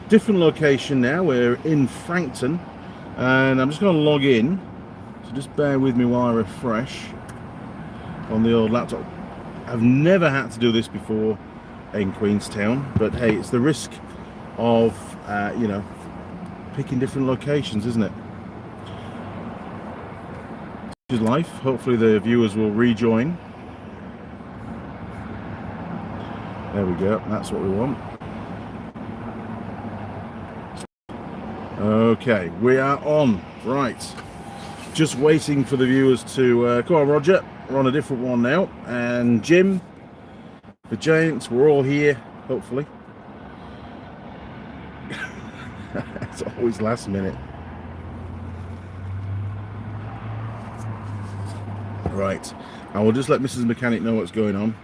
Different location now. We're in Frankton, and I'm just going to log in. So just bear with me while I refresh on the old laptop. I've never had to do this before in Queenstown, but hey, it's the risk of you know, picking different locations, isn't it? It's life. Hopefully the viewers will rejoin. There we go. That's what we want. Okay, we are on. Right. Just waiting for the viewers to come on, Roger. We're on a different one now, and Jim, the Giants, we're all here, hopefully. It's always last minute. Right, I will just let Mrs. Mechanic know what's going on.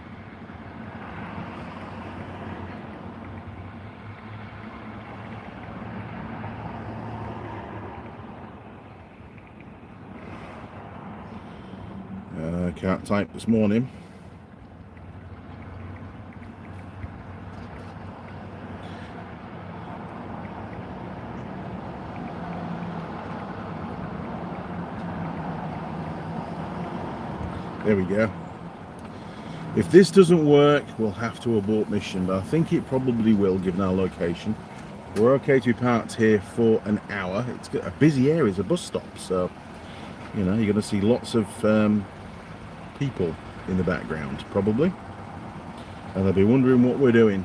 Can't type this morning. There we go. If this doesn't work, we'll have to abort mission, but I think it probably will, given our location. We're okay to be parked here for an hour. It's a busy area, it's a bus stop, so you know you're going to see lots of people in the background, probably, and they'll be wondering what we're doing.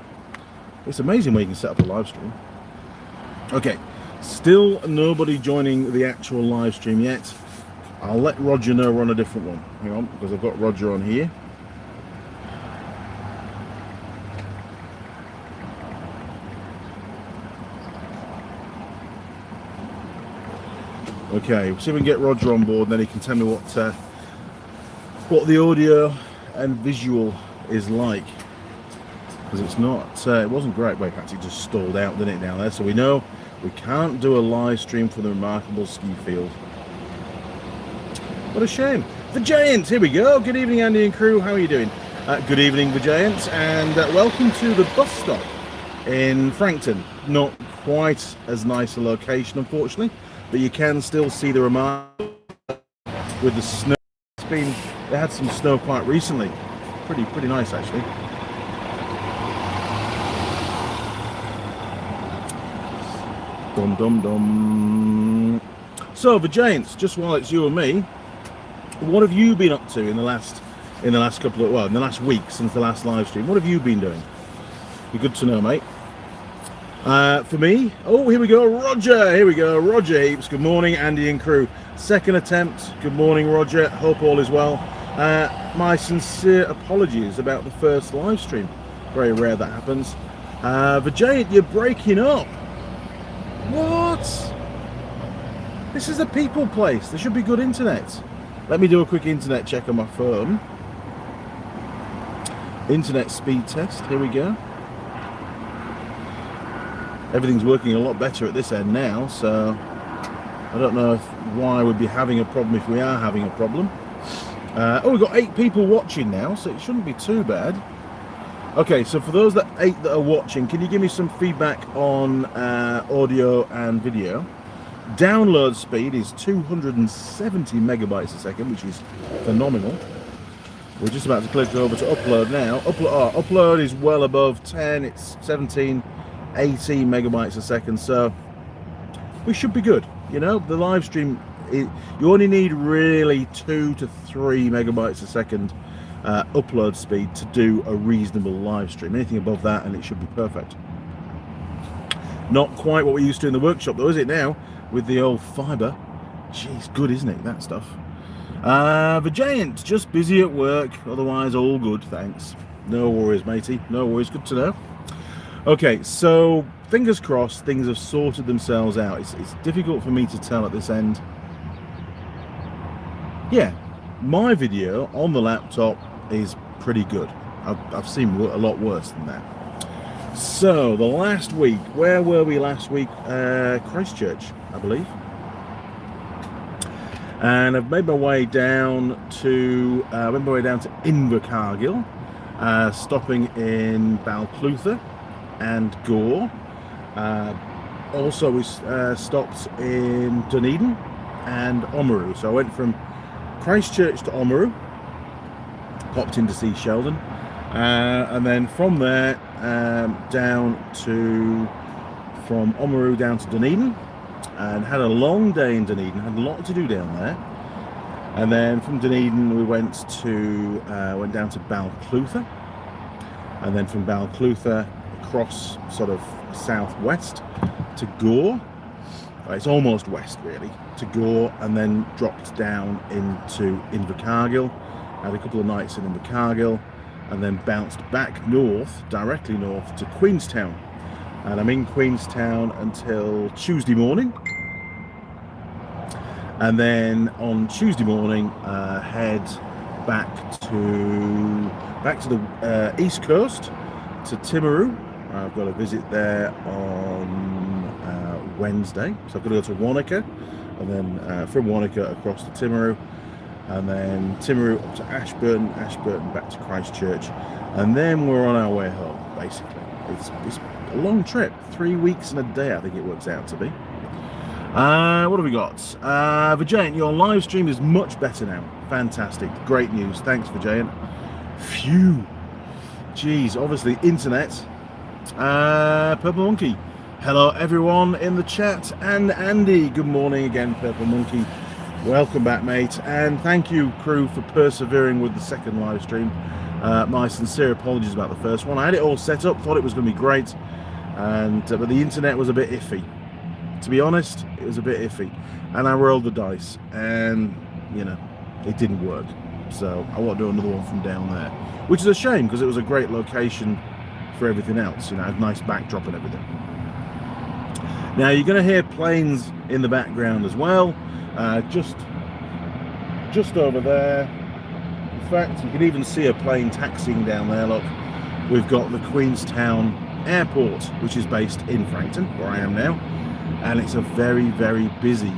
It's amazing where you can set up a live stream. Okay, still nobody joining the actual live stream yet. I'll let Roger know we're on a different one. Hang on, because I've got Roger on here. Okay, we'll see if we can get Roger on board, and then he can tell me what the audio and visual is like, because it's not it wasn't great. Well, in fact, it just stalled out, didn't it, down there? So we know we can't do a live stream for the remarkable ski field. What a shame. The Giants, here we go. Good evening, Andy and crew. How are you doing? Good evening, the Giants, and welcome to the bus stop in Frankton. Not quite as nice a location, unfortunately, but you can still see the remarkable with the snow. They had some snow quite recently. Pretty nice, actually. Dum dum dum. So the Giants, just while it's you and me, what have you been up to in the last couple of, well, in the last week since the last live stream? What have you been doing? Be good to know, mate. For me, oh, here we go, Roger. Here we go, Roger Heaps. Good morning, Andy and crew. Second attempt. Good morning, Roger. Hope all is well. My sincere apologies about the first live stream. Very rare that happens. The Giant, you're breaking up. What? This is a people place. There should be good internet. Let me do a quick internet check on my phone. Internet speed test. Here we go. Everything's working a lot better at this end now, so I don't know why we'd be having a problem if we are having a problem. Oh, we've got 8 people watching now, so it shouldn't be too bad. Okay, so for those 8 that are watching, can you give me some feedback on audio and video? Download speed is 270 megabytes a second, which is phenomenal. We're just about to click over to upload now. Upload is well above 10, it's 17, 18 megabytes a second, so we should be good. You know, the live stream, you only need really 2 to 3 megabytes a second upload speed to do a reasonable live stream. Anything above that and it should be perfect. Not quite what we used to in the workshop though, is it now? With the old fibre. Jeez, good, isn't it, that stuff? The Giant, just busy at work, otherwise all good, thanks. No worries, matey, no worries, good to know. Okay, so fingers crossed things have sorted themselves out. It's difficult for me to tell at this end. Yeah, my video on the laptop is pretty good. I've seen a lot worse than that. So the last week, where were we last week? Christchurch, I believe. And I've made my way down to Invercargill, stopping in Balclutha and Gore, Also, we stopped in Dunedin and Oamaru. So I went from Christchurch to Oamaru, popped in to see Sheldon, and then from there from Oamaru down to Dunedin, and had a long day in Dunedin, had a lot to do down there. And then from Dunedin we went down to Balclutha, and then from Balclutha across sort of southwest to Gore. It's almost west really, to Gore, and then dropped down into Invercargill, had a couple of nights in Invercargill, and then bounced back north, directly north to Queenstown. And I'm in Queenstown until Tuesday morning. And then on Tuesday morning, head back to the east coast to Timaru. I've got a visit there on Wednesday, so I've got to go to Wanaka, and then from Wanaka across to Timaru, and then Timaru up to Ashburton, Ashburton back to Christchurch, and then we're on our way home. Basically, it's a long trip, 3 weeks and a day, I think it works out to be. What have we got? Vijayant, your live stream is much better now. Fantastic. Great news. Thanks, Vijayant. Phew. Jeez, obviously, internet. Purple Monkey. Hello, everyone in the chat. And Andy, good morning again, Purple Monkey. Welcome back, mate. And thank you, crew, for persevering with the second live stream. My sincere apologies about the first one. I had it all set up, thought it was going to be great, but the internet was a bit iffy. To be honest, it was a bit iffy, and I rolled the dice, and you know, it didn't work. So I want to do another one from down there, which is a shame because it was a great location for everything else. You know, a nice backdrop and everything. Now you're going to hear planes in the background as well, just over there. In fact, you can even see a plane taxiing down there. Look, we've got the Queenstown Airport, which is based in Frankton, where I am now. And it's a very, very busy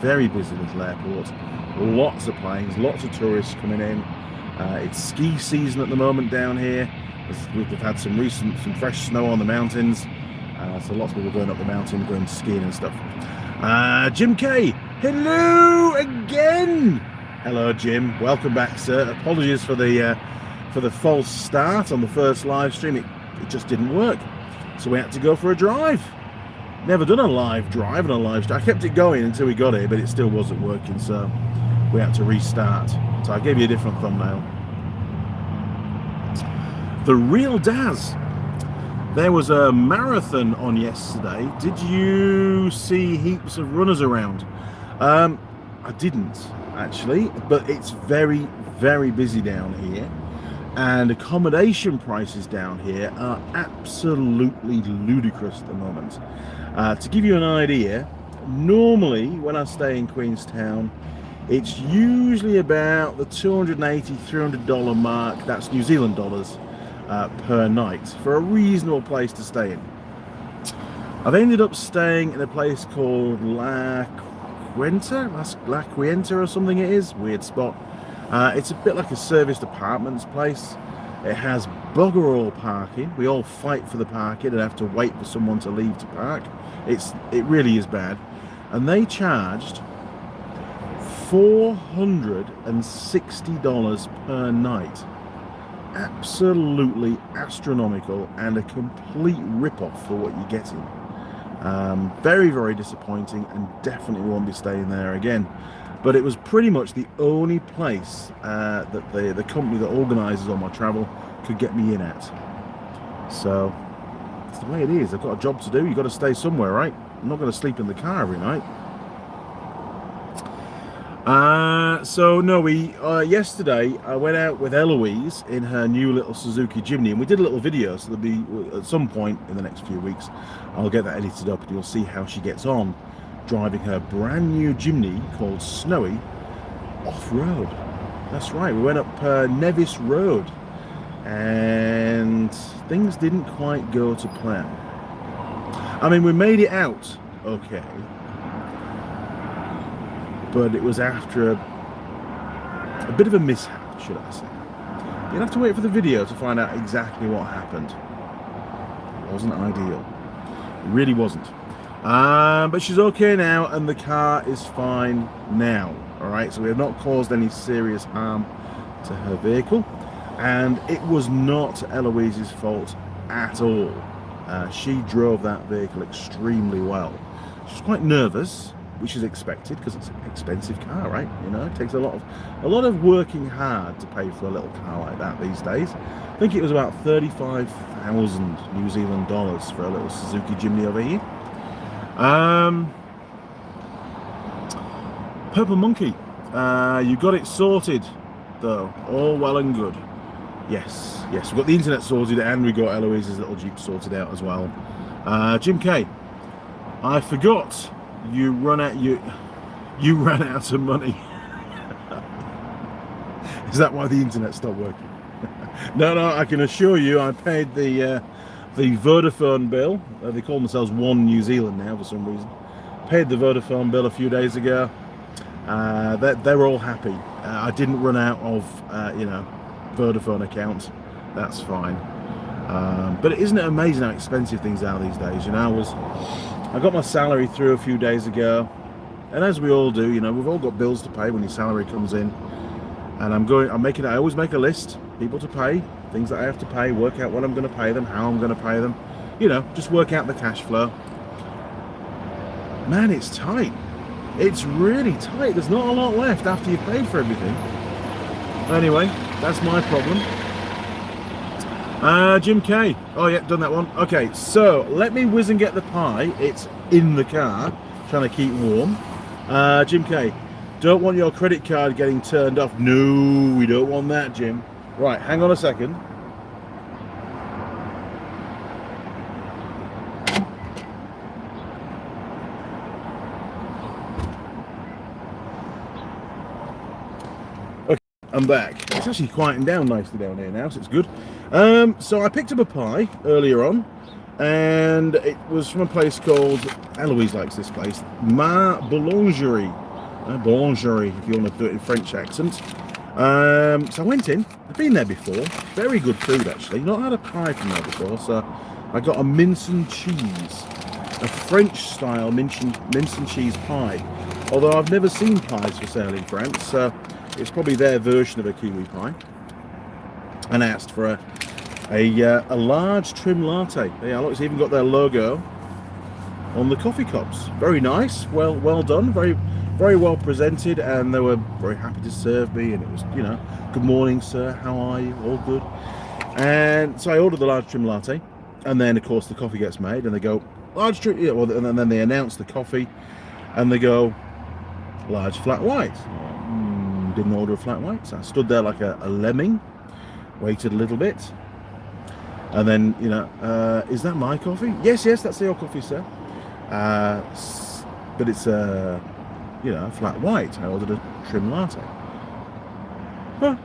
little airport. Lots of planes, lots of tourists coming in. It's ski season at the moment down here. We've had some fresh snow on the mountains. So lots of people going up the mountain, going skiing and stuff. Jim K, hello again. Hello, Jim. Welcome back, sir. Apologies for the false start on the first live stream. It just didn't work. So we had to go for a drive. Never done a live drive and a live stream. I kept it going until we got here, but it still wasn't working, so we had to restart. So I gave you a different thumbnail. The Real Daz. There was a marathon on yesterday. Did you see heaps of runners around? I didn't, actually, but it's very, very busy down here. And accommodation prices down here are absolutely ludicrous at the moment. To give you an idea, normally when I stay in Queenstown, it's usually about the $280, $300 mark, that's New Zealand dollars, per night, for a reasonable place to stay in. I've ended up staying in a place called La Quenta or something it is, weird spot. It's a bit like a serviced apartments place. It has bugger all parking. We all fight for the parking and have to wait for someone to leave to park. It really is bad. And they charged $460 per night. Absolutely astronomical and a complete rip-off for what you're getting. Very, very disappointing, and definitely won't be staying there again. But it was pretty much the only place that the company that organises all my travel could get me in at. So it's the way it is. I've got a job to do. You've got to stay somewhere, right? I'm not going to sleep in the car every night. So no, yesterday I went out with Eloise in her new little Suzuki Jimny, and we did a little video, so there'll be, at some point in the next few weeks, I'll get that edited up and you'll see how she gets on driving her brand new Jimny called Snowy off-road. That's right, we went up Nevis Road and things didn't quite go to plan. I mean, we made it out okay, but it was after a bit of a mishap, should I say. You'll have to wait for the video to find out exactly what happened. It wasn't ideal. It really wasn't. But she's okay now, and the car is fine now. All right, so we have not caused any serious harm to her vehicle, and it was not Eloise's fault at all. She drove that vehicle extremely well. She's quite nervous, which is expected because it's an expensive car, right? You know, it takes a lot of working hard to pay for a little car like that these days. I think it was about 35,000 New Zealand dollars for a little Suzuki Jimny over here. Purple Monkey, you got it sorted though, all well and good. Yes, we've got the internet sorted, and we got Eloise's little Jeep sorted out as well. Jim K, I forgot you ran out of money. Is that why the internet stopped working? No, I can assure you I paid the Vodafone bill. They call themselves One New Zealand now for some reason. Paid the Vodafone bill a few days ago. They're all happy. I didn't run out of Vodafone accounts. That's fine. But isn't it amazing how expensive things are these days? You know, I got my salary through a few days ago, and as we all do, you know, we've all got bills to pay when your salary comes in. And I always make a list, people to pay, things that I have to pay, work out what I'm going to pay them, how I'm going to pay them, you know, just work out the cash flow. Man, it's tight. It's really tight. There's not a lot left after you've paid for everything. Anyway, that's my problem. Jim K. Oh yeah, done that one. Okay, so let me whiz and get the pie. It's in the car, trying to keep warm. Jim K. Don't want your credit card getting turned off. No, we don't want that, Jim. Right, hang on a second. Okay, I'm back. It's actually quieting down nicely down here now, so it's good. So I picked up a pie earlier on, and it was from a place called, Eloise likes this place, Ma Boulangerie. Boulangerie, if you want to do it in French accent. So I went in. I've been there before. Very good food, actually. Not had a pie from there before, so I got a mince and cheese, a French-style mince and cheese pie. Although I've never seen pies for sale in France, so it's probably their version of a kiwi pie. And I asked for a large trim latte. Yeah, look, it's even got their logo on the coffee cups. Very nice. Well done. Very well presented, and they were very happy to serve me, and it was, you know, good morning sir, how are you, all good. And so I ordered the large trim latte, and then of course the coffee gets made, and they go large trim, yeah, well, and then they announce the coffee, and they go large flat white. Didn't order a flat white, so I stood there like a lemming, waited a little bit, and then, you know, is that my coffee? Yes, that's your coffee, sir. But it's you know, flat white. I ordered a trim latte. Huh.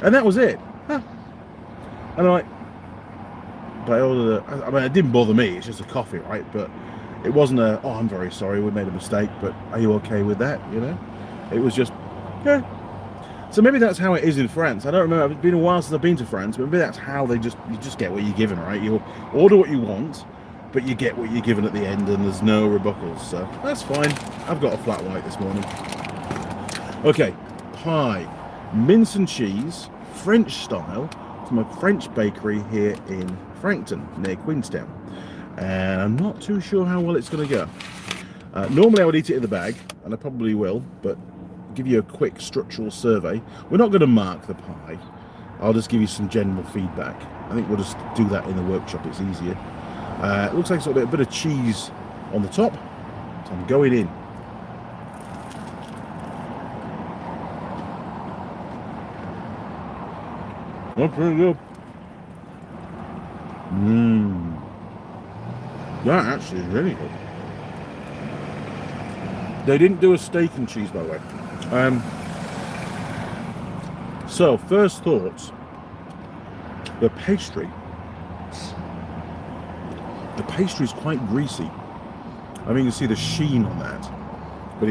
And that was it. Huh. And I'm like, but I ordered I mean, it didn't bother me, it's just a coffee, right? But it wasn't oh, I'm very sorry, we made a mistake, but are you okay with that, you know? It was just, yeah. So maybe that's how it is in France. I don't remember, it's been a while since I've been to France, but maybe that's how you just get what you're given, right? You order what you want, but you get what you're given at the end, and there's no rebuttals, so that's fine. I've got a flat white this morning. Okay, pie, mince and cheese, French style, from a French bakery here in Frankton, near Queenstown. And I'm not too sure how well it's going to go. Normally I would eat it in the bag, and I probably will, but give you a quick structural survey. We're not going to mark the pie. I'll just give you some general feedback. I think we'll just do that in the workshop, it's easier. It looks like it's got a bit of cheese on the top, so I'm going in. That's pretty good. That actually is really good. They didn't do a steak and cheese, by the way. So, first thoughts. The pastry is quite greasy. I mean, you can see the sheen on that, but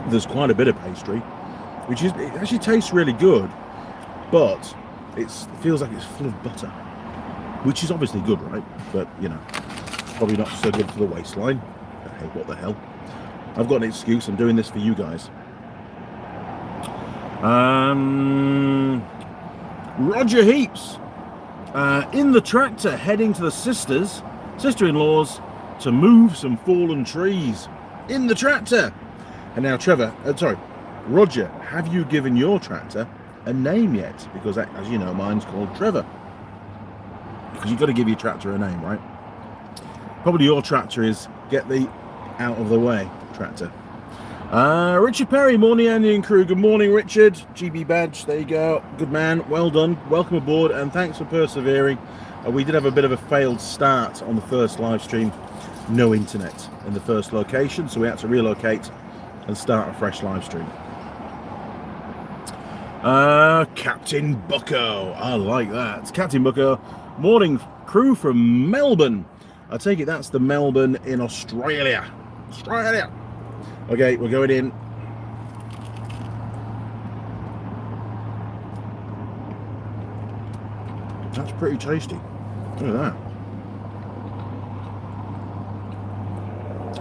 there's quite a bit of pastry, which it actually tastes really good, but it feels like it's full of butter, which is obviously good, right? But you know, probably not so good for the waistline. Hey, what the hell? I've got an excuse. I'm doing this for you guys. Roger Heaps in the tractor heading to the sister-in-law's to move some fallen trees. In the tractor. And now Roger, have you given your tractor a name yet? Because as you know, mine's called Trevor. Because you've got to give your tractor a name, right? Probably your tractor is get the out of the way tractor. Richard Perry, morning Andy and crew. Good morning, Richard. GB badge, there you go. Good man, well done. Welcome aboard and thanks for persevering. We did have a bit of a failed start on the first live stream. No internet in the first location, so we had to relocate and start a fresh live stream. Captain Bucko, I like that. It's Captain Bucko, morning crew from Melbourne. I take it that's the Melbourne in Australia. Okay, we're going in. That's pretty tasty. Look at that.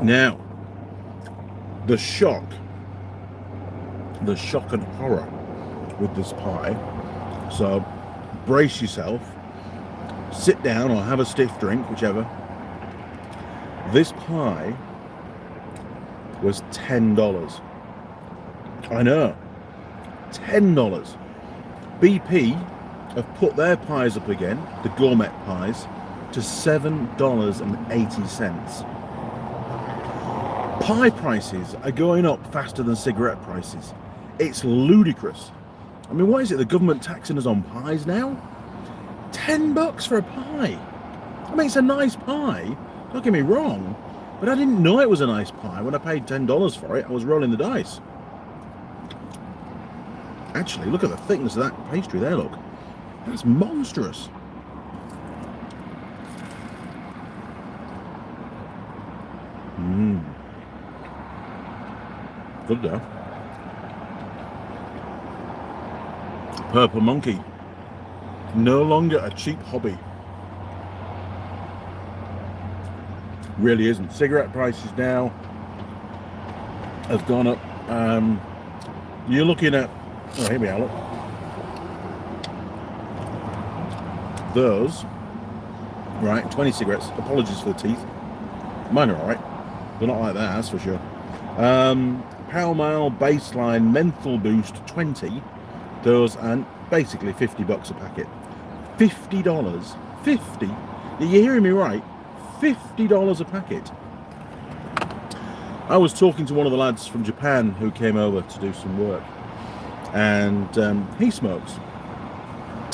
Now, the shock and horror with this pie. So, brace yourself, sit down or have a stiff drink, whichever. This pie was $10. I know, $10. BP have put their pies up again, the gourmet pies, to $7.80. Pie prices are going up faster than cigarette prices. It's ludicrous. I mean, what is it? The government taxing us on pies now? $10 for a pie. I mean, it's a nice pie. Don't get me wrong, but I didn't know it was a nice pie when I paid $10 for it. I was rolling the dice. Actually, look at the thickness of that pastry there. Look, that's monstrous. Good though. Purple Monkey, no longer a cheap hobby. Really isn't. Cigarette prices now have gone up. You're looking at, oh, here we are, look. Those, right, 20 cigarettes. Apologies for the teeth. Mine are alright. They're not like that, that's for sure. Pall Mall Baseline Menthol Boost 20. Those, and basically $50 a packet. $50. 50. Are you hearing me right? $50 a packet. I was talking to one of the lads from Japan who came over to do some work, and he smokes.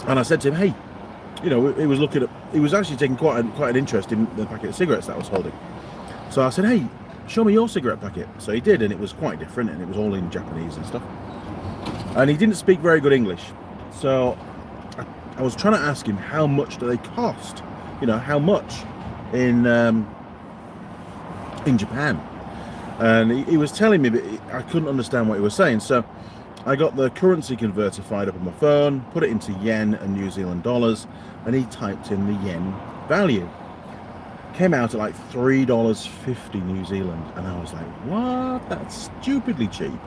And I said to him, hey, you know, he was actually taking quite an interest in the packet of cigarettes that I was holding. So I said, hey, show me your cigarette packet. So he did, and it was quite different, and it was all in Japanese and stuff. And he didn't speak very good English. So I was trying to ask him, how much do they cost? You know, how much in Japan? And he was telling me, but I couldn't understand what he was saying. So I got the currency converter fired up on my phone, put it into yen and New Zealand dollars, and he typed in the yen value. Came out at like $3.50 New Zealand, and I was like, what? That's stupidly cheap.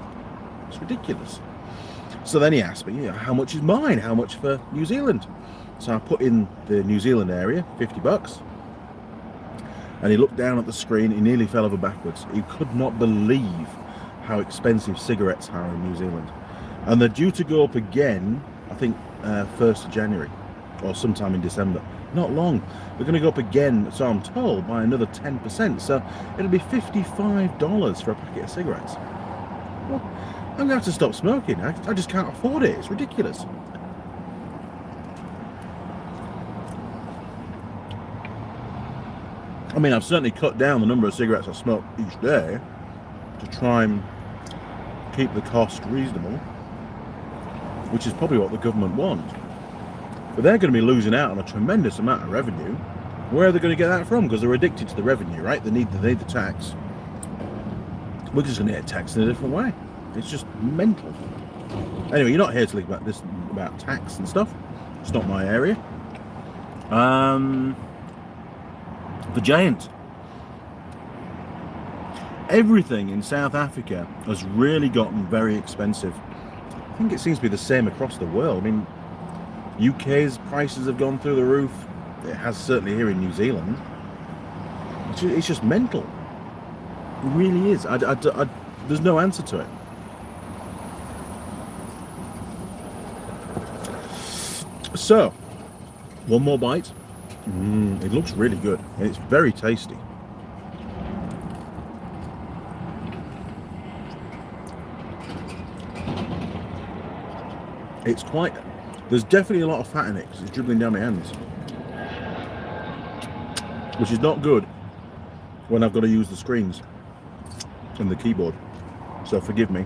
It's ridiculous. So then he asked me, you know, how much is mine? How much for New Zealand? So I put in the New Zealand area, $50. And he looked down at the screen, he nearly fell over backwards. He could not believe how expensive cigarettes are in New Zealand. And they're due to go up again, I think 1st of January, or sometime in December. Not long. They're going to go up again, so I'm told, by another 10%. So it'll be $55 for a packet of cigarettes. Well, I'm going to have to stop smoking. I just can't afford it. It's ridiculous. I mean, I've certainly cut down the number of cigarettes I smoke each day to try and keep the cost reasonable, which is probably what the government wants. But they're going to be losing out on a tremendous amount of revenue. Where are they going to get that from? Because they're addicted to the revenue, right? They need the tax. We're just going to get taxed in a different way. It's just mental. Anyway, you're not here to think about this, about tax and stuff. It's not my area. The Giant. Everything in South Africa has really gotten very expensive. I think it seems to be the same across the world. I mean, UK's prices have gone through the roof. It has certainly here in New Zealand. It's just mental. It really is. There's no answer to it. So, one more bite. It looks really good, and it's very tasty. It's quite... There's definitely a lot of fat in it because it's dribbling down my hands, which is not good when I've got to use the screens and the keyboard. So forgive me.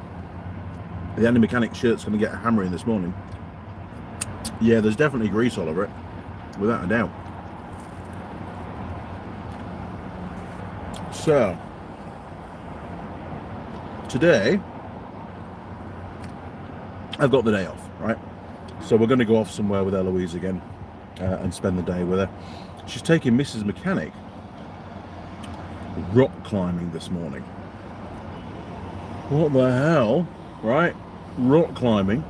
The Andy Mechanic shirt's going to get a hammer in this morning. Yeah, there's definitely grease all over it, without a doubt. So, today, I've got the day off, right? So we're going to go off somewhere with Eloise again and spend the day with her. She's taking Mrs. Mechanic rock climbing this morning. What the hell, right? Rock climbing.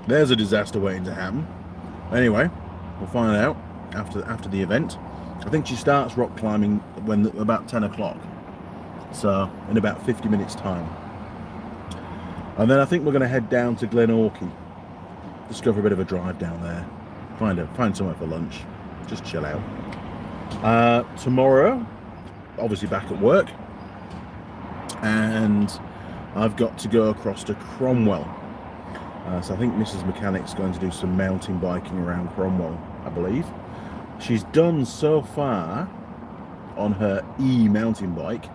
There's a disaster waiting to happen. Anyway, we'll find out after the event. I think she starts rock climbing when about 10 o'clock. So in about 50 minutes time. And then I think we're going to head down to Glenorchy, discover a bit of a drive down there, find somewhere for lunch, just chill out. Tomorrow, obviously back at work, and I've got to go across to Cromwell. So I think Mrs. Mechanic's going to do some mountain biking around Cromwell, I believe. She's done so far on her e-mountain bike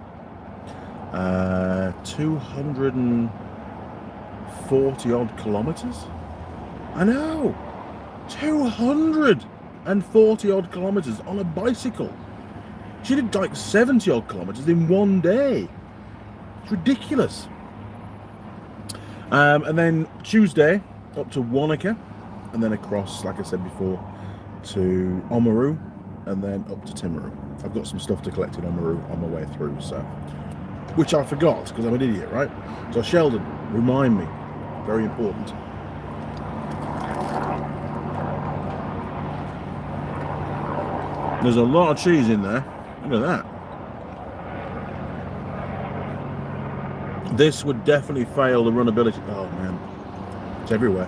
240 odd kilometers. I know, 240 odd kilometers on a bicycle. She did like 70 odd kilometers in one day. It's ridiculous. And then Tuesday up to Wanaka, and then across, like I said before, to Oamaru, and then up to Timaru. I've got some stuff to collect in Oamaru on my way through, so, which I forgot because I'm an idiot, right? So Sheldon, remind me, very important. There's a lot of cheese in there. Look at that. This would definitely fail the runnability. Oh man, it's everywhere.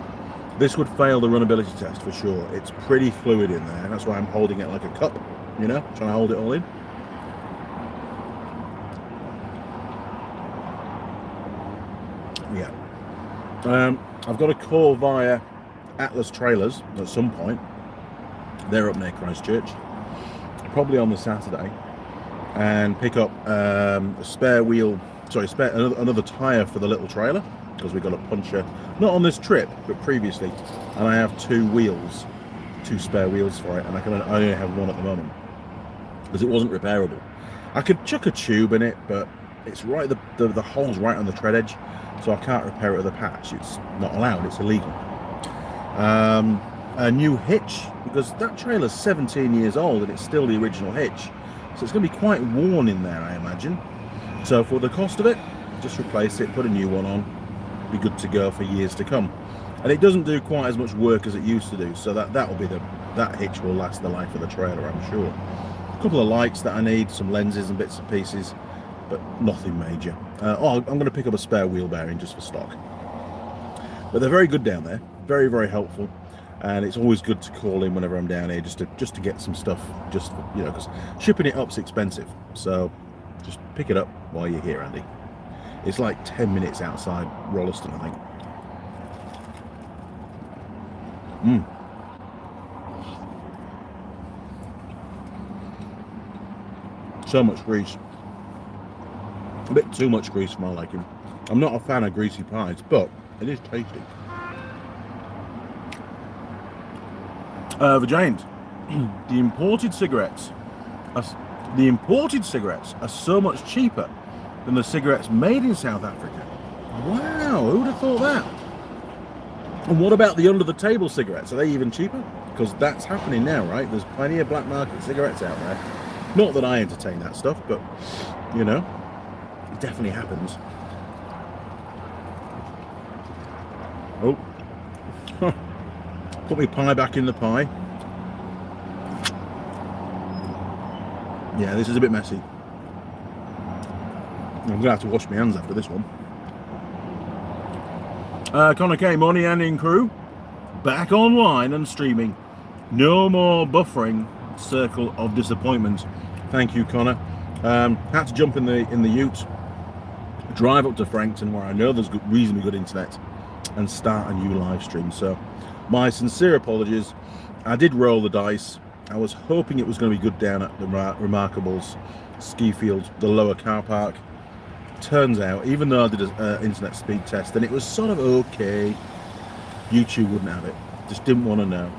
This would fail the runnability test for sure. It's pretty fluid in there. That's why I'm holding it like a cup, you know, trying to hold it all in. Yeah. I've got a call via Atlas Trailers at some point. They're up near Christchurch, probably on the Saturday, and pick up a spare wheel. Sorry, another tyre for the little trailer, because we've got a puncture, not on this trip, but previously, and I have two spare wheels for it, and I only have one at the moment, because it wasn't repairable. I could chuck a tube in it, but it's right, the hole's right on the tread edge, so I can't repair it with a patch. It's not allowed, it's illegal. A new hitch, because that trailer's 17 years old, and it's still the original hitch, so it's going to be quite worn in there, I imagine. So for the cost of it, just replace it, put a new one on, be good to go for years to come. And it doesn't do quite as much work as it used to do, so that hitch will last the life of the trailer, I'm sure. A couple of lights that I need, some lenses and bits and pieces, but nothing major. I'm going to pick up a spare wheel bearing just for stock. But they're very good down there, very, very helpful. And it's always good to call in whenever I'm down here just to get some stuff, just for, you know, because shipping it up's expensive. So just pick it up while you're here, Andy. It's like 10 minutes outside Rolleston, I think. So much grease. A bit too much grease for my liking. I'm not a fan of greasy pies, but it is tasty. Vagina, the imported cigarettes are so much cheaper than the cigarettes made in South Africa. Wow, who would have thought that? And what about the under-the-table cigarettes? Are they even cheaper? Because that's happening now, right? There's plenty of black market cigarettes out there. Not that I entertain that stuff, but, you know, definitely happens. Oh, put my pie back in the pie. Yeah, this is a bit messy. I'm gonna have to wash my hands after this one. Connor K, morning and in crew, back online and streaming. No more buffering. Circle of disappointment. Thank you, Connor. Had to jump in the ute, drive up to Frankton where I know there's reasonably good internet, and start a new live stream. So my sincere apologies. I did roll the dice. I was hoping it was going to be good down at the Remarkables ski field, the lower car park. Turns out, even though I did an internet speed test and it was sort of okay, YouTube wouldn't have it. Just didn't want to know.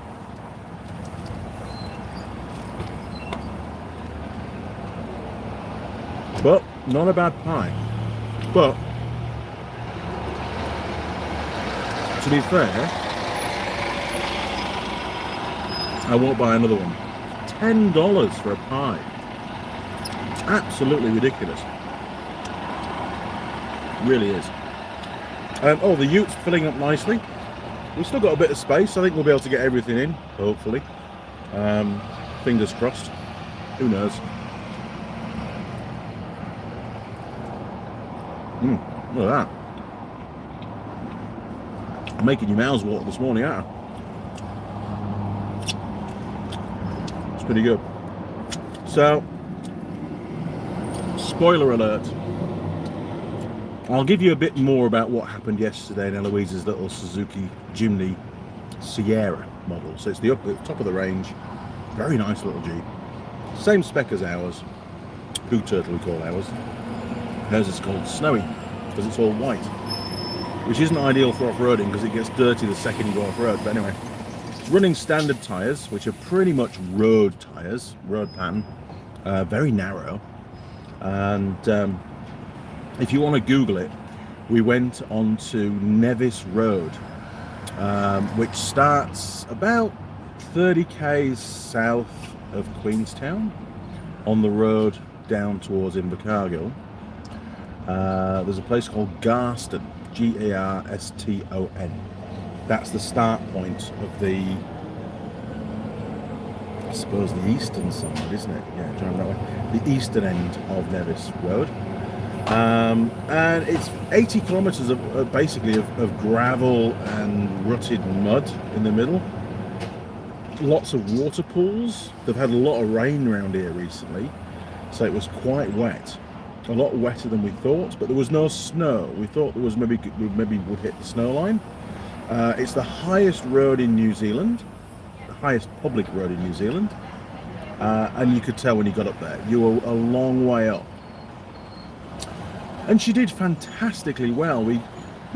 But not a bad pie. But to be fair, I won't buy another one. $10 for a pie. Absolutely ridiculous. Really is. Oh, the ute's filling up nicely. We've still got a bit of space. I think we'll be able to get everything in, hopefully. Fingers crossed. Who knows? Look at that. I'm making your mouths water this morning, aren't I? It's pretty good. So, spoiler alert. I'll give you a bit more about what happened yesterday in Eloise's little Suzuki Jimny Sierra model. So it's the top of the range. Very nice little Jeep. Same spec as ours. Blue Turtle we call ours. Hers is called Snowy because it's all white, which isn't ideal for off-roading because it gets dirty the second you go off-road. But anyway, it's running standard tyres, which are pretty much road tyres, road pan, very narrow. And if you want to Google it, we went onto Nevis Road, which starts about 30 k's south of Queenstown on the road down towards Invercargill. There's a place called Garston, Garston. That's the start point of the, I suppose, the eastern side, isn't it? Yeah, trying that way. The eastern end of Nevis Road. And it's 80 kilometres of basically of gravel and rutted mud in the middle. Lots of water pools. They've had a lot of rain around here recently, so it was quite wet. A lot wetter than we thought, but there was no snow. We thought there was maybe would hit the snow line. It's the highest road in New Zealand, the highest public road in New Zealand, and you could tell when you got up there. You were a long way up. And she did fantastically well. We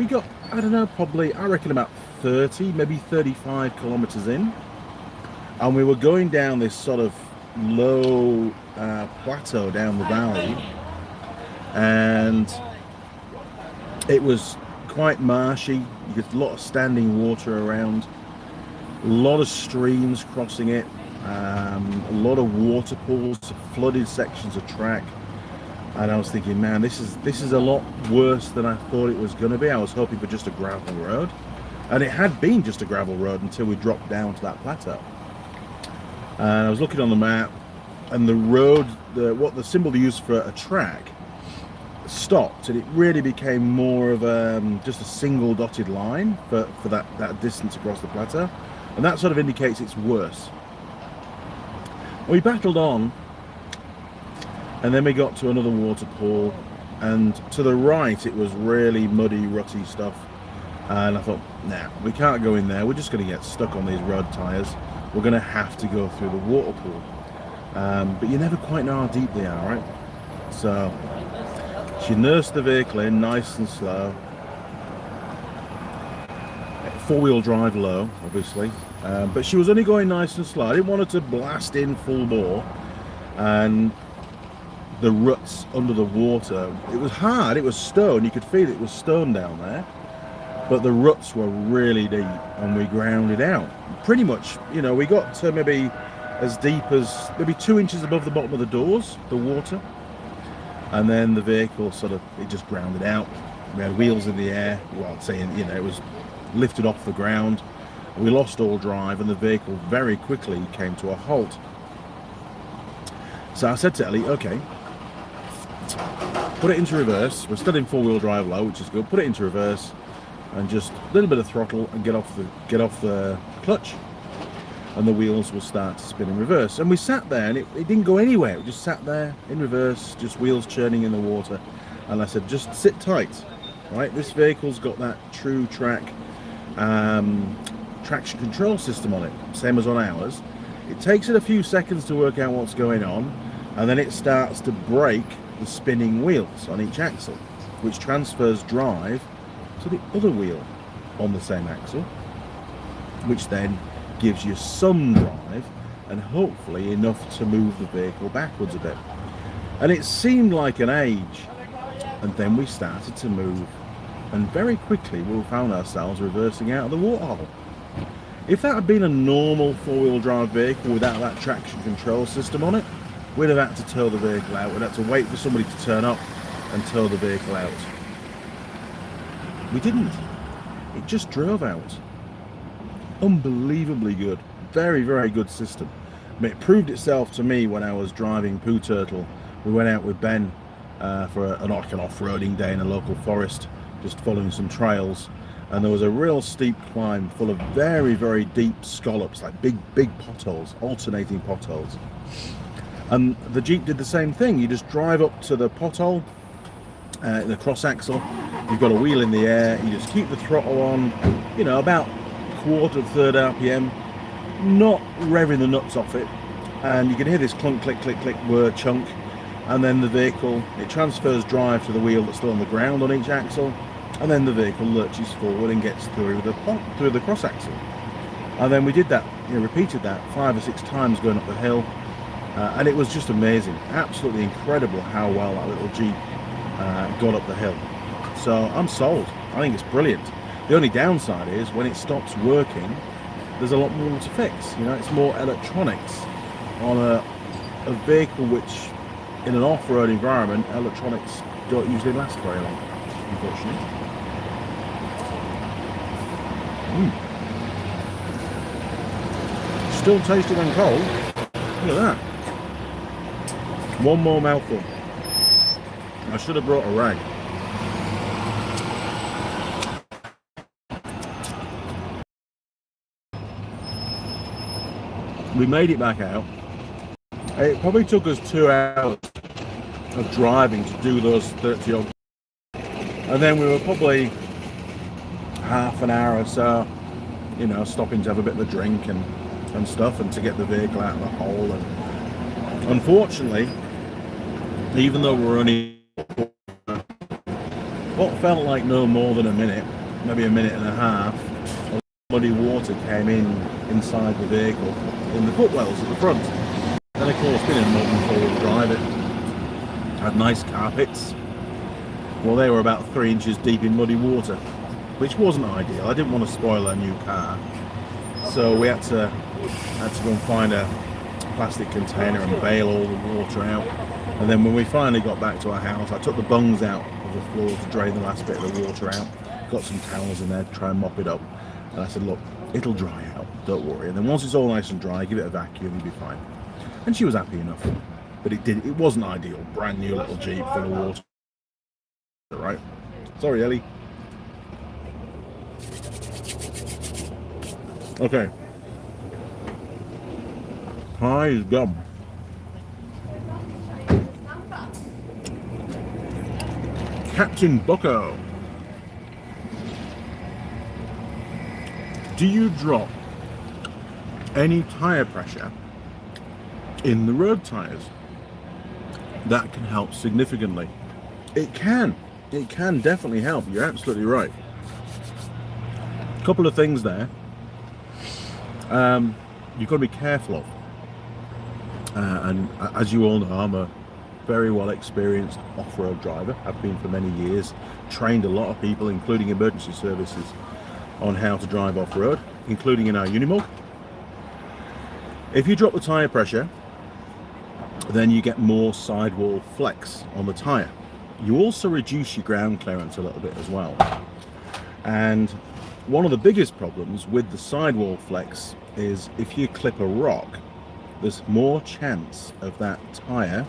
got, I don't know, probably, I reckon about 30, maybe 35 kilometres in. And we were going down this sort of low plateau down the valley. And it was quite marshy. You get a lot of standing water around. A lot of streams crossing it. A lot of water pools, flooded sections of track. And I was thinking, man, this is a lot worse than I thought it was going to be. I was hoping for just a gravel road, and it had been just a gravel road until we dropped down to that plateau. And I was looking on the map, and the road, what the symbol they used for a track, stopped, and it really became more of just a single dotted line for that distance across the plateau, and that sort of indicates it's worse. We battled on. And then we got to another water pool, and to the right it was really muddy, rutty stuff. And I thought, nah, we can't go in there. We're just going to get stuck on these road tyres. We're going to have to go through the water pool. But you never quite know how deep they are, right? So she nursed the vehicle in nice and slow. Four-wheel drive low, obviously. But she was only going nice and slow. I didn't want her to blast in full bore. And the ruts under the water, it was hard, it was stone, you could feel it was stone down there, but the ruts were really deep, and we grounded out pretty much. You know, we got to maybe as deep as maybe 2 inches above the bottom of the doors, the water, and then the vehicle it just grounded out. We had wheels in the air, well, saying, it was lifted off the ground. We lost all drive, and the vehicle very quickly came to a halt. So I said to Ellie, okay, put it into reverse. We're still in four-wheel drive low, which is good. Put it into reverse and just a little bit of throttle and get off the clutch, and the wheels will start to spin in reverse. And we sat there, and it didn't go anywhere. We just sat there in reverse, just wheels churning in the water. And I said, just sit tight, right? This vehicle's got that true track traction control system on it, same as on ours. It takes it a few seconds to work out what's going on, and then it starts to brake the spinning wheels on each axle, which transfers drive to the other wheel on the same axle, which then gives you some drive and hopefully enough to move the vehicle backwards a bit. And it seemed like an age, and then we started to move, and very quickly we found ourselves reversing out of the waterhole. If that had been a normal four-wheel drive vehicle without that traction control system on it, we'd have had to tow the vehicle out. We'd have to wait for somebody to turn up and tow the vehicle out. We didn't. It just drove out. Unbelievably good. Very, very good system. I mean, it proved itself to me when I was driving Poo Turtle. We went out with Ben for an off-roading day in a local forest, just following some trails. And there was a real steep climb full of very, very deep scallops, like big potholes, alternating potholes. And the Jeep did the same thing. You just drive up to the pothole, the cross axle, you've got a wheel in the air, you just keep the throttle on, about quarter to third RPM, not revving the nuts off it, and you can hear this clunk, click, click, click, whir, chunk, and then the vehicle, it transfers drive to the wheel that's still on the ground on each axle, and then the vehicle lurches forward and gets through the cross axle. And then we did that, repeated that 5 or 6 times going up the hill, and it was just amazing, absolutely incredible how well that little Jeep got up the hill. So I'm sold. I think it's brilliant. The only downside is when it stops working, there's a lot more to fix. It's more electronics on a vehicle which, in an off-road environment, electronics don't usually last very long, unfortunately. Still tasty when cold. Look at that. One more mouthful. I should have brought a rag. We made it back out. It probably took us 2 hours of driving to do those 30 odd. And then we were probably half an hour or so, stopping to have a bit of a drink and stuff, and to get the vehicle out of the hole. And unfortunately, even though we were only what felt like no more than a minute, maybe a minute and a half, muddy water came inside the vehicle in the footwells at the front. And of course, being a modern four-wheel drive, it had nice carpets. Well, they were about 3 inches deep in muddy water, which wasn't ideal. I didn't want to spoil our new car, so we had to go and find a plastic container and bail all the water out. And then when we finally got back to our house, I took the bungs out of the floor to drain the last bit of the water out. Got some towels in there to try and mop it up. And I said, look, it'll dry out, don't worry. And then once it's all nice and dry, give it a vacuum, you'll be fine. And she was happy enough. But it wasn't ideal. Brand new little Jeep full of water. Right? Sorry, Ellie. Okay. Pie is gone. Captain Bucko. Do you drop any tyre pressure in the road tyres? That can help significantly. It can definitely help. You're absolutely right. A couple of things there. You've got to be careful of. And as you all know, I'm a very well experienced off-road driver. I've been for many years, trained a lot of people, including emergency services, on how to drive off-road, including in our Unimog. If you drop the tyre pressure, then you get more sidewall flex on the tyre. You also reduce your ground clearance a little bit as well. And one of the biggest problems with the sidewall flex is if you clip a rock, there's more chance of that tyre.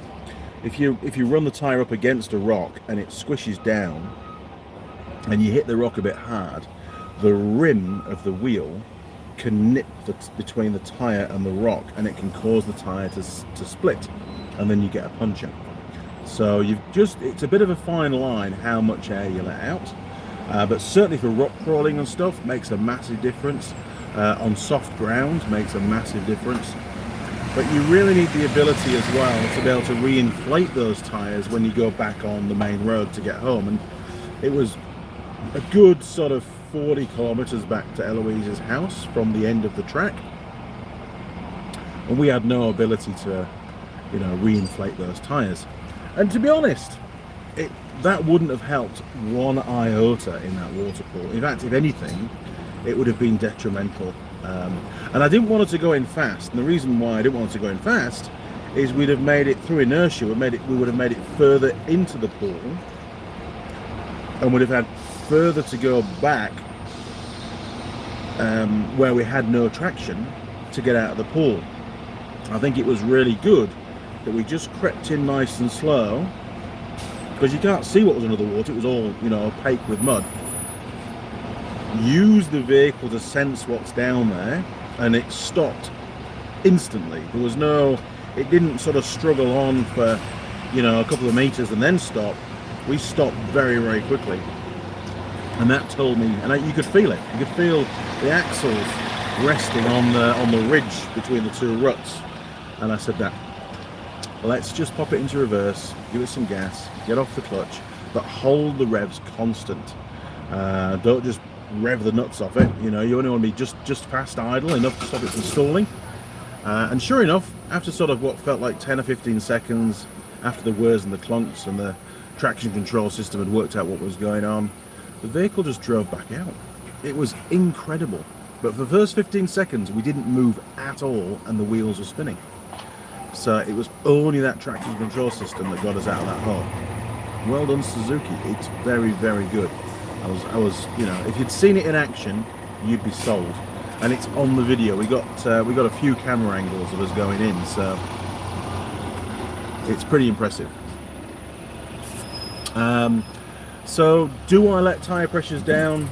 If you run the tyre up against a rock and it squishes down and you hit the rock a bit hard, the rim of the wheel can nip between the tyre and the rock, and it can cause the tyre to split, and then you get a puncture. So it's a bit of a fine line how much air you let out, but certainly for rock crawling and stuff makes a massive difference. On soft ground makes a massive difference. But you really need the ability as well to be able to reinflate those tyres when you go back on the main road to get home. And it was a good sort of 40 kilometers back to Eloise's house from the end of the track, and we had no ability to, reinflate those tyres. And to be honest, that wouldn't have helped one iota in that water pool. In fact, if anything, it would have been detrimental. And I didn't want it to go in fast, and the reason why I didn't want it to go in fast is we'd have made it through inertia. We would have made it further into the pool, and would have had further to go back where we had no traction to get out of the pool. I think it was really good that we just crept in nice and slow, because you can't see what was under the water. It was all opaque with mud. Use the vehicle to sense what's down there, and it stopped instantly. It didn't sort of struggle on for a couple of meters and then stop. We stopped very, very quickly, and that told me, and you could feel it. You could feel the axles resting on the ridge between the two ruts. And I said, let's just pop it into reverse, give it some gas, get off the clutch, but hold the revs constant. Don't just rev the nuts off it. You only want to be just fast idle, enough to stop it from stalling. And sure enough, after sort of what felt like 10 or 15 seconds, after the whirs and the clunks and the traction control system had worked out what was going on, the vehicle just drove back out. It was incredible. But for the first 15 seconds, we didn't move at all, and the wheels were spinning. So it was only that traction control system that got us out of that hole. Well done, Suzuki. It's very, very good. I was, if you'd seen it in action, you'd be sold. And it's on the video. We got a few camera angles of us going in, so it's pretty impressive. So do I let tyre pressures down?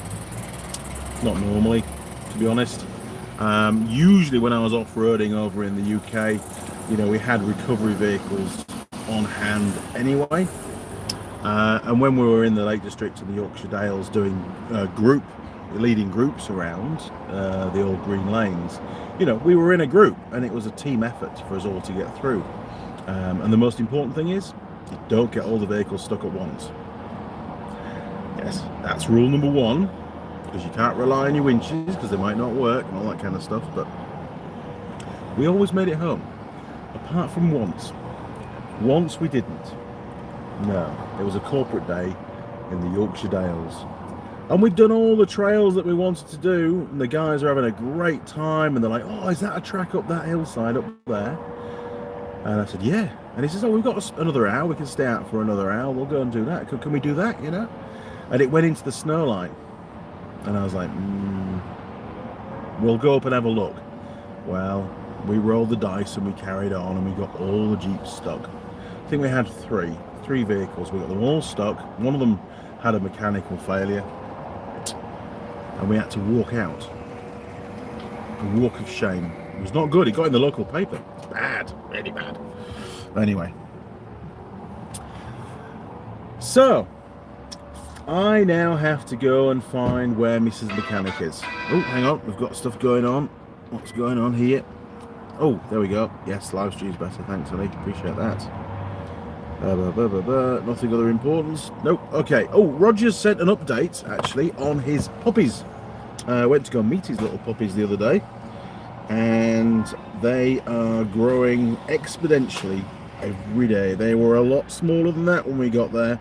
Not normally, to be honest. Usually when I was off-roading over in the UK, we had recovery vehicles on hand anyway. And when we were in the Lake District and the Yorkshire Dales doing leading groups around the old green lanes, we were in a group, and it was a team effort for us all to get through. And the most important thing is, you don't get all the vehicles stuck at once. Yes, that's rule number one, because you can't rely on your winches because they might not work and all that kind of stuff. But we always made it home, apart from once. Once we didn't. No, it was a corporate day in the Yorkshire Dales, and we'd done all the trails that we wanted to do, and the guys are having a great time, and they're like, "Oh, is that a track up that hillside up there?" And I said, "Yeah." And he says, "Oh, we've got another hour. We can stay out for another hour. We'll go and do that. Can we do that? And it went into the snow line, and I was like, "We'll go up and have a look." Well, we rolled the dice and we carried on, and we got all the Jeeps stuck. I think we had three vehicles. We got them all stuck. One of them had a mechanical failure, and we had to walk out. A walk of shame. It was not good. It got in the local paper. It's bad, really bad. Anyway, so I now have to go and find where Mrs. Mechanic is. Oh, hang on, we've got stuff going on. What's going on here? Oh, there we go. Yes, live stream's better. Thanks, honey. Appreciate that. Nothing other importance. Nope. Okay. Oh, Roger's sent an update actually on his puppies. Went to go meet his little puppies the other day, and they are growing exponentially every day. They were a lot smaller than that when we got there,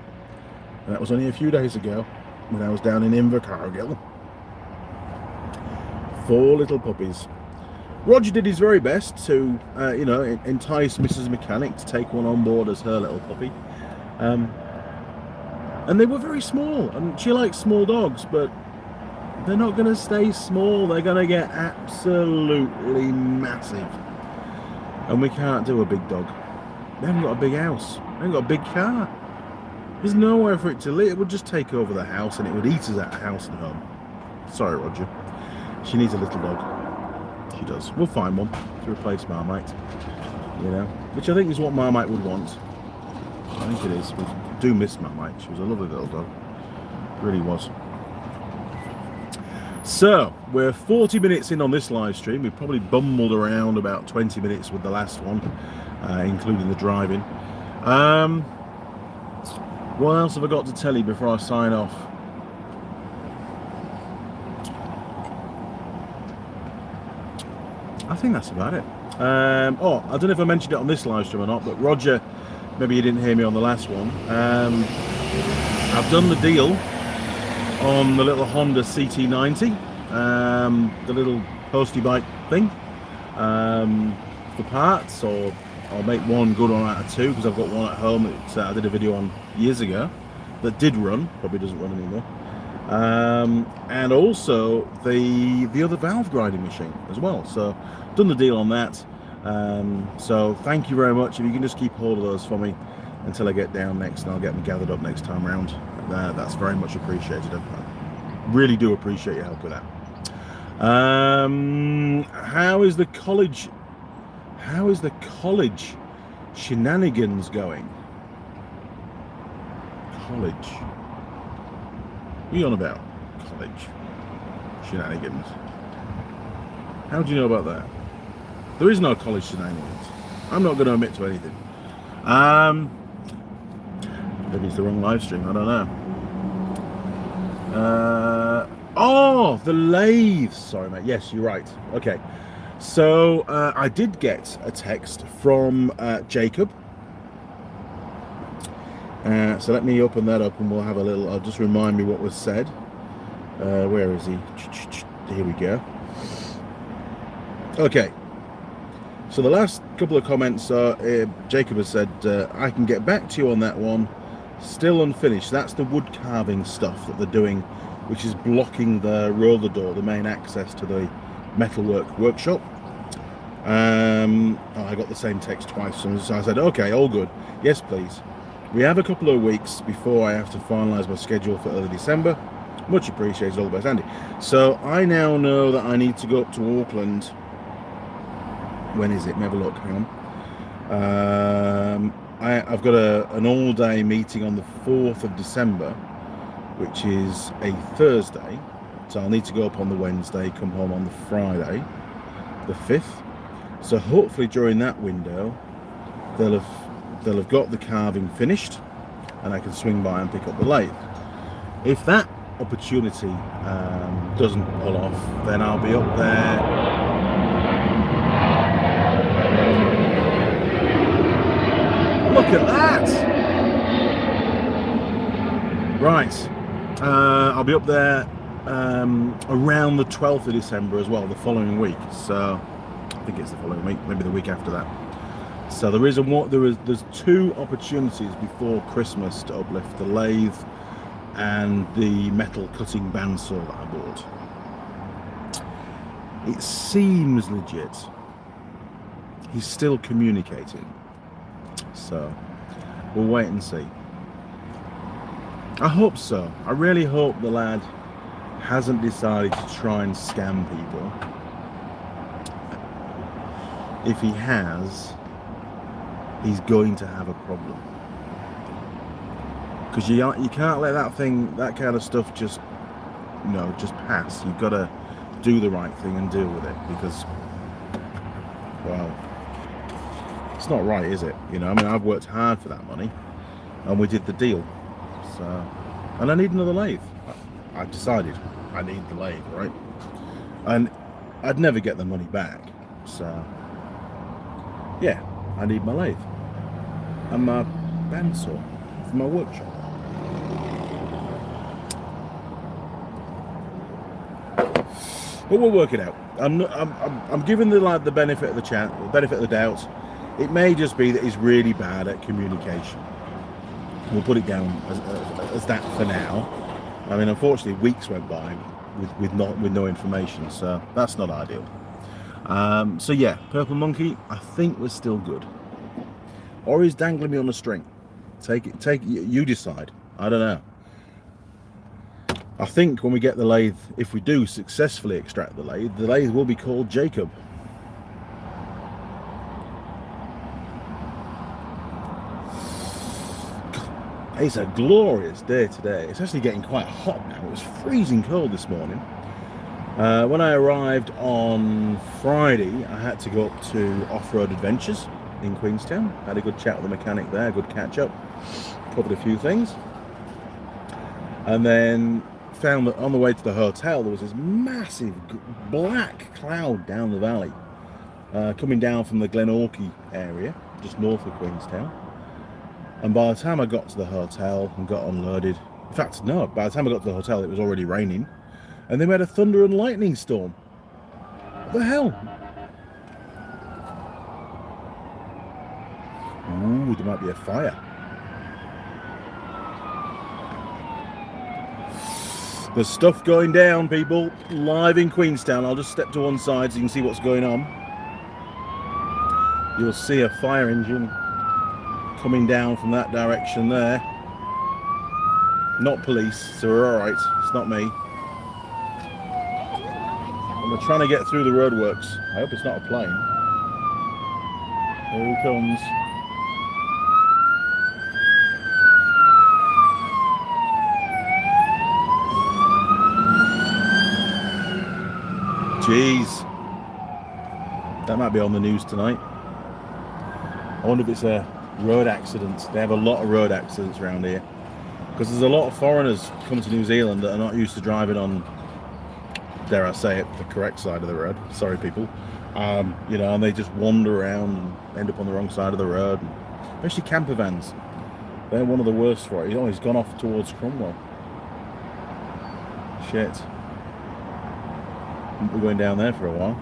and that was only a few days ago when I was down in Invercargill. 4 little puppies. Roger did his very best to, you know, entice Mrs. Mechanic to take one on board as her little puppy. And they were very small, and she likes small dogs, but they're not going to stay small. They're going to get absolutely massive. And we can't do a big dog. They haven't got a big house. They haven't got a big car. There's nowhere for it to live. It would just take over the house, and it would eat us at house and home. Sorry, Roger. She needs a little dog. She does. We'll find one to replace Marmite. You know, which I think is what Marmite would want. I think it is. We do miss Marmite. She was a lovely little dog. Really was. So, we're 40 minutes in on this live stream. We've probably bumbled around about 20 minutes with the last one, including the driving. What else have I got to tell you before I sign off? I think that's about it. Oh, I don't know if I mentioned it on this live stream or not, but Roger, maybe you didn't hear me on the last one. I've done the deal on the little Honda CT90, the little postie bike thing, for parts, or I'll make one good one out of two, because I've got one at home that I did a video on years ago that did run, probably doesn't run anymore, and also the other valve grinding machine as well. So done the deal on that. So thank you very much. If you can just keep hold of those for me until I get down next, and I'll get them gathered up next time round. That's very much appreciated. I really do appreciate your help with that. How is the college shenanigans going? College? What are you on about? College shenanigans? How do you know about that? There is no college shenanigans. I'm not going to admit to anything. Maybe it's the wrong live stream, I don't know. Oh, the lathe. Sorry, mate. Yes, you're right. Okay. So I did get a text from Jacob. So let me open that up and we'll have a little, I'll just remind me what was said. Where is he? Here we go. Okay. So the last couple of comments are, Jacob has said, I can get back to you on that one. Still unfinished. That's the wood carving stuff that they're doing, which is blocking the roller door, the main access to the metalwork workshop. I got the same text twice, so I said, okay, all good. Yes, please. We have a couple of weeks before I have to finalise my schedule for early December. Much appreciated. All the best, Andy. So I now know that I need to go up to Auckland. When is it? Let me have a look. Hang on. I've got an all-day meeting on the 4th of December, which is a Thursday. So I'll need to go up on the Wednesday, come home on the Friday, the 5th. So hopefully during that window, they'll have got the carving finished, and I can swing by and pick up the lathe. If that opportunity doesn't pull off, then I'll be up there. Look at that! Right, I'll be up there around the 12th of December as well, the following week. So I think it's the following week, maybe the week after that. So there's two opportunities before Christmas to uplift: the lathe and the metal cutting bandsaw that I bought. It seems legit. He's still communicating. So we'll wait and see. I hope so. I really hope the lad hasn't decided to try and scam people. If he has, he's going to have a problem. Because you can't let that kind of stuff just pass. You've got to do the right thing and deal with it, because, well, it's not right, is it? You know, I mean, I've worked hard for that money, and we did the deal. So, and I need another lathe. I've decided I need the lathe, right? And I'd never get the money back. So, yeah, I need my lathe and my bandsaw for my workshop. But we'll work it out. I'm giving the benefit of the benefit of the doubt. It may just be that he's really bad at communication. We'll put it down as that for now. I mean, unfortunately, weeks went by with no information, so that's not ideal. So yeah, Purple Monkey, I think we're still good. Or he's dangling me on a string. Take it. You decide. I don't know. I think when we get the lathe, if we do successfully extract the lathe will be called Jacob. It's a glorious day today. It's actually getting quite hot now. It was freezing cold this morning. When I arrived on Friday, I had to go up to Off-Road Adventures in Queenstown. Had a good chat with the mechanic there, good catch up, covered a few things. And then found that on the way to the hotel there was this massive black cloud down the valley, coming down from the Glenorchy area, just north of Queenstown. And by the time I got to the hotel and got unloaded, in fact, no, by the time I got to the hotel it was already raining, and they made a thunder and lightning storm. What the hell? Ooh, there might be a fire. There's stuff going down, people, live in Queenstown. I'll just step to one side so you can see what's going on. You'll see a fire engine coming down from that direction there. Not police, so we're alright. It's not me. And we're trying to get through the roadworks. I hope it's not a plane. Here he comes. Jeez, that might be on the news tonight. I wonder if it's a road accident. They have a lot of road accidents around here because there's a lot of foreigners come to New Zealand that are not used to driving on, dare I say it, the correct side of the road. Sorry, people. You know, and they just wander around and end up on the wrong side of the road. Especially camper vans. They're one of the worst for it. Oh, he's gone off towards Cromwell. Shit. We're going down there for a while.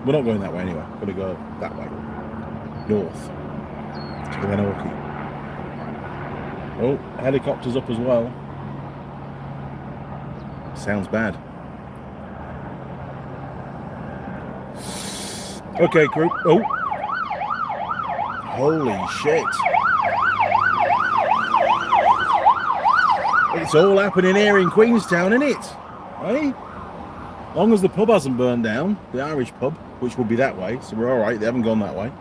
We're not going that way anyway. We're going to go that way. North. To Glenorchy. Oh, helicopter's up as well. Sounds bad. Okay, crew. Oh. Holy shit. It's all happening here in Queenstown, isn't it? Hey? As long as the pub hasn't burned down, the Irish pub, which will be that way, so we're all right. They haven't gone that way.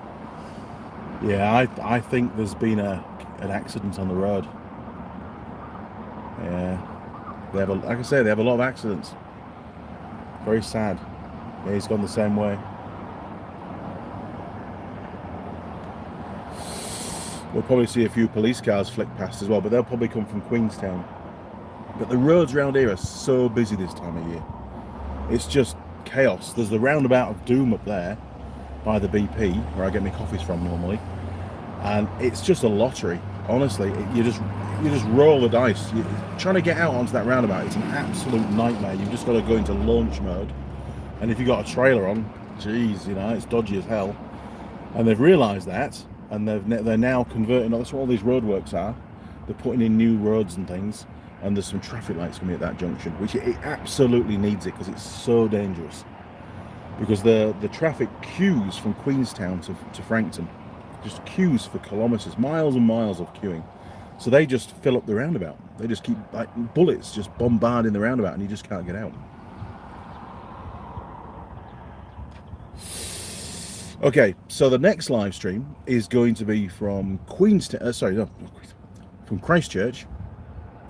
Yeah, I think there's been an accident on the road. Yeah, they have like I say, they have a lot of accidents. Very sad. Yeah, he's gone the same way. We'll probably see a few police cars flick past as well, but they'll probably come from Queenstown. But the roads around here are so busy this time of year. It's just chaos. There's the roundabout of doom up there by the BP where I get my coffees from normally, and it's just a lottery. Honestly, you just roll the dice. You're trying to get out onto that roundabout, it's an absolute nightmare. You've just got to go into launch mode, and if you've got a trailer on, geez, you know, it's dodgy as hell. And they've realised that, and they're now converting. That's what all these roadworks are. They're putting in new roads and things. And there's some traffic lights coming at that junction, which it absolutely needs it because it's so dangerous. Because the traffic queues from Queenstown to Frankton, just queues for kilometres, miles and miles of queuing. So they just fill up the roundabout. They just keep like bullets just bombarding the roundabout, and you just can't get out. Okay, so the next live stream is going to be from Queenstown. From Christchurch.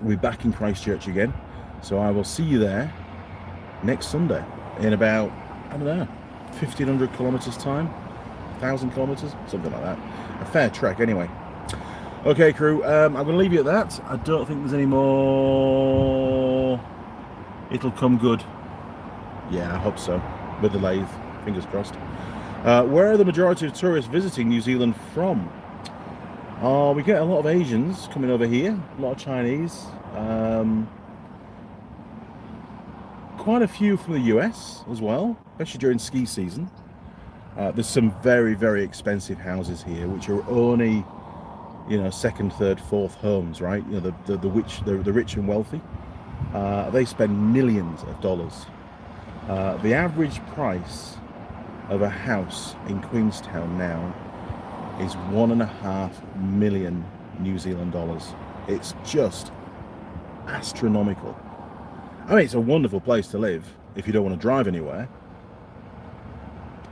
We'll be back in Christchurch again, so I will see you there next Sunday in about, I don't know, 1,500 kilometres time, 1,000 kilometres, something like that. A fair trek anyway. Okay, crew, I'm going to leave you at that. I don't think there's any more. It'll come good. Yeah, I hope so, with the lathe, fingers crossed. Where are the majority of tourists visiting New Zealand from? We get a lot of Asians coming over here, a lot of Chinese. quite a few from the US as well, especially during ski season. There's some very, very expensive houses here, which are only, you know, second, third, fourth homes, right? You know, the rich and wealthy. They spend millions of dollars. The average price of a house in Queenstown now is $1.5 million New Zealand dollars. It's just astronomical. I mean, it's a wonderful place to live if you don't want to drive anywhere,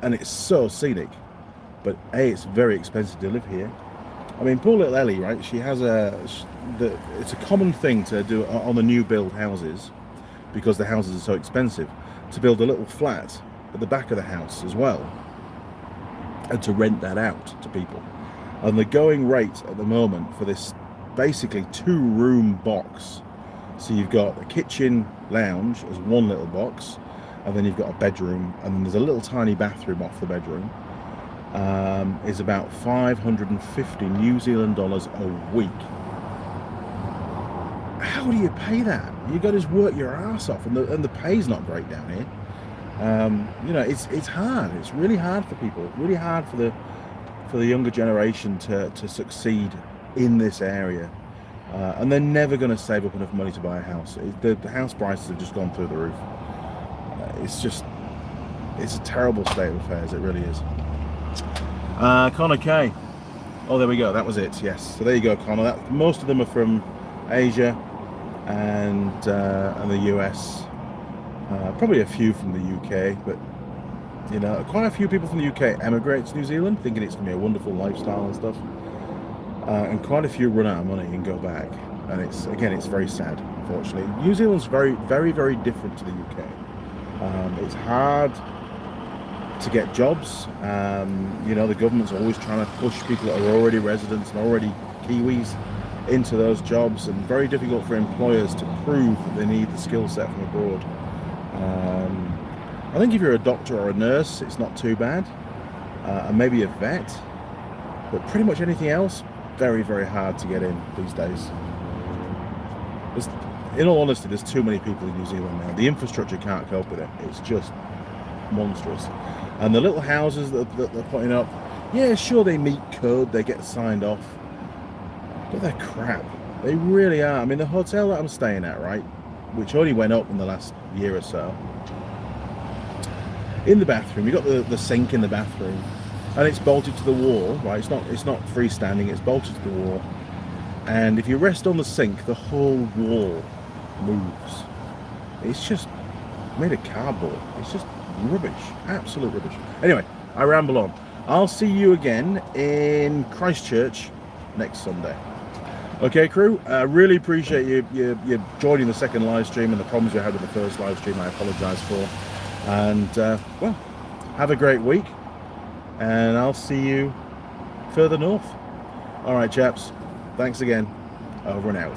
and it's so scenic, but it's very expensive to live here. I mean, poor little Ellie, right? She has it's a common thing to do on the new build houses, because the houses are so expensive, to build a little flat at the back of the house as well, and to rent that out to people. And the going rate at the moment for this basically 2-room box, so you've got a kitchen lounge as one little box, and then you've got a bedroom, and then there's a little tiny bathroom off the bedroom, is about 550 New Zealand dollars a week. How do you pay that? You got to just work your ass off, and the pay's not great down here. You know, it's hard. It's really hard for people. Really hard for the younger generation to succeed in this area, and they're never going to save up enough money to buy a house. The house prices have just gone through the roof. It's a terrible state of affairs. It really is. Connor K. Oh, there we go. That was it. Yes. So there you go, Connor. Most of them are from Asia and the US. Probably a few from the UK, but you know, quite a few people from the UK emigrate to New Zealand, thinking it's going to be a wonderful lifestyle and stuff. And quite a few run out of money and go back. And it's very sad, unfortunately. New Zealand's very, very, very different to the UK. It's hard to get jobs. You know, the government's always trying to push people that are already residents and already Kiwis into those jobs, and very difficult for employers to prove that they need the skill set from abroad. I think if you're a doctor or a nurse, it's not too bad, and maybe a vet, but pretty much anything else, very, very hard to get in these days. In all honesty, there's too many people in New Zealand now. The infrastructure can't cope with it. It's just monstrous. And the little houses that they're putting up, yeah, sure, they meet code, they get signed off, but they're crap. They really are. I mean, the hotel that I'm staying at, right, which only went up in the last year or so, in the bathroom, you've got the sink in the bathroom, and it's bolted to the wall, right? It's not freestanding, it's bolted to the wall. And if you rest on the sink, the whole wall moves. It's just made of cardboard. It's just rubbish, absolute rubbish. Anyway, I ramble on. I'll see you again in Christchurch next Sunday. Okay, crew, I really appreciate you joining the second live stream, and the problems we had with the first live stream I apologize for. And well, have a great week, and I'll see you further north. All right, chaps, thanks again. Over and out.